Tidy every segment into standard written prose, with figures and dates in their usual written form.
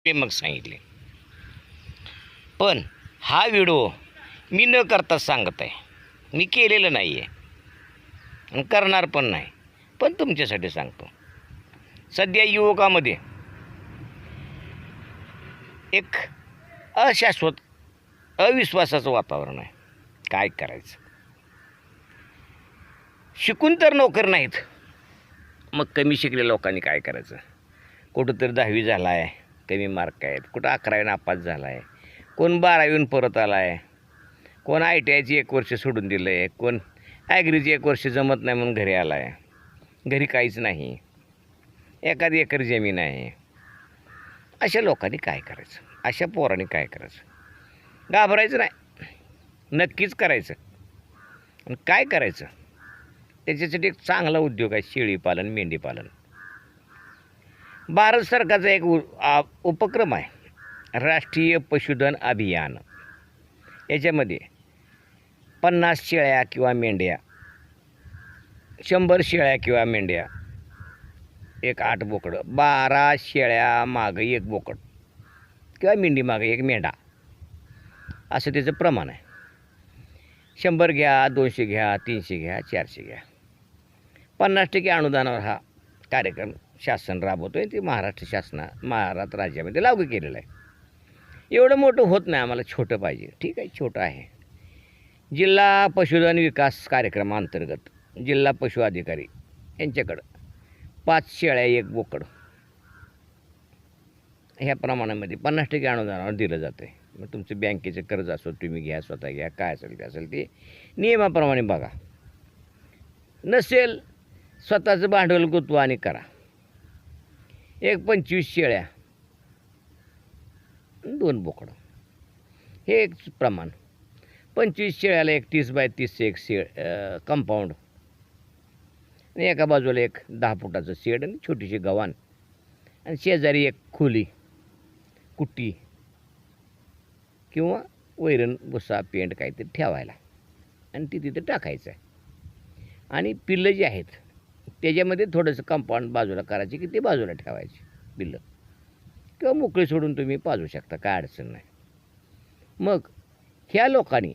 ते मग सांगितले. पण हा व्हिडिओ मी न करता सांगत आहे. मी केलेलं नाही आहे आणि करणार पण नाही. पण तुमच्यासाठी सांगतो. सध्या युवकामध्ये एक अशाश्वत अविश्वासाचं वातावरण आहे. काय करायचं? शिकून तर नोकर नाहीत, मग कमी शिकलेल्या लोकांनी काय करायचं? कुठं तर 10वी झाला आहे, कमी मार्क आहेत. कुठं 11वी नापास झाला आहे. कोण 12वीहून परत आला आहे. कोण ITIची 1 वर्ष सोडून दिलं आहे. कोण ॲग्रीची 1 वर्ष जमत नाही म्हणून घरी आला आहे. घरी काहीच नाही, एखादी एकर जमीन आहे. अशा लोकांनी काय करायचं? अशा पोरांनी काय करायचं? घाबरायचं नाही, नक्कीच करायचं. आणि काय करायचं? त्याच्यासाठी एक चांगला उद्योग आहे, शेळीपालन, मेंढीपालन. भारत सरकारचा एक उपक्रम आहे, राष्ट्रीय पशुधन अभियान. याच्यामध्ये 50 शेळ्या किंवा मेंढ्या, 100 शेळ्या किंवा मेंढ्या, एक 8 बोकडं, 12 शेळ्या मागं 1 बोकड किंवा मेंढी मागं 1 मेंढा, असं त्याचं प्रमाण आहे. 100 घ्या, 200 घ्या, 300 घ्या, 400 घ्या. 50% अनुदानावर हा कार्यक्रम शासन राबवतो आहे. ते महाराष्ट्र राज्यामध्ये लागू केलेलं आहे. एवढं मोठं होत नाही, आम्हाला छोटं पाहिजे. ठीक आहे, छोटं आहे. जिल्हा पशुधन विकास कार्यक्रमाअंतर्गत जिल्हा पशु अधिकारी यांच्याकडं 5 शेळ्या 1 बोकड ह्या प्रमाणामध्ये 50% अनुदानावर दिलं जातं आहे. मग तुमचं बँकेचं कर्ज असो, तुम्ही घ्या, स्वतः घ्या, काय असेल ते नियमाप्रमाणे बघा. नसेल स्वतःचं भांडवल गुंतवा आणि करा. एक 25 शेळ्या, 2 बोकडं, हे एक प्रमाण. 25 शेळ्याला एक 30 बाय 30 एक कंपाऊंड, आणि एका बाजूला एक 10 फुटाचं शेड आणि छोटीशी गव्हाण, आणि शेजारी एक खोली, कुट्टी किंवा वैरण, भुसा, पेंट काहीतरी ठेवायला, आणि ती तिथे टाकायचं आहे. आणि पिल्लं जी आहेत त्याच्यामध्ये थोडंसं कंपाऊंड बाजूला करायचे की ते बाजूला ठेवायचे पिल्लं, किंवा मोकळी सोडून तुम्ही पाजू शकता, काय अडचण नाही. मग ह्या लोकांनी,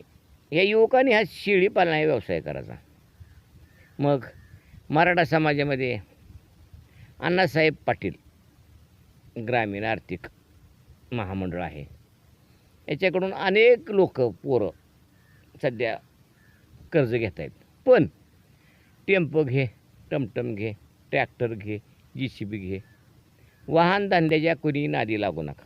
ह्या युवकांनी हा शेळीपालन हा व्यवसाय करायचा. मग मराठा समाजामध्ये अण्णासाहेब पाटील ग्रामीण आर्थिक महामंडळ आहे. याच्याकडून अनेक लोक, पोरं सध्या कर्ज घेत आहेत. पण टेम्पो घे, टमटम घे, ट्रॅक्टर घे, JCB घे, वाहन धंद्याच्या कोणी नादी लागू नका.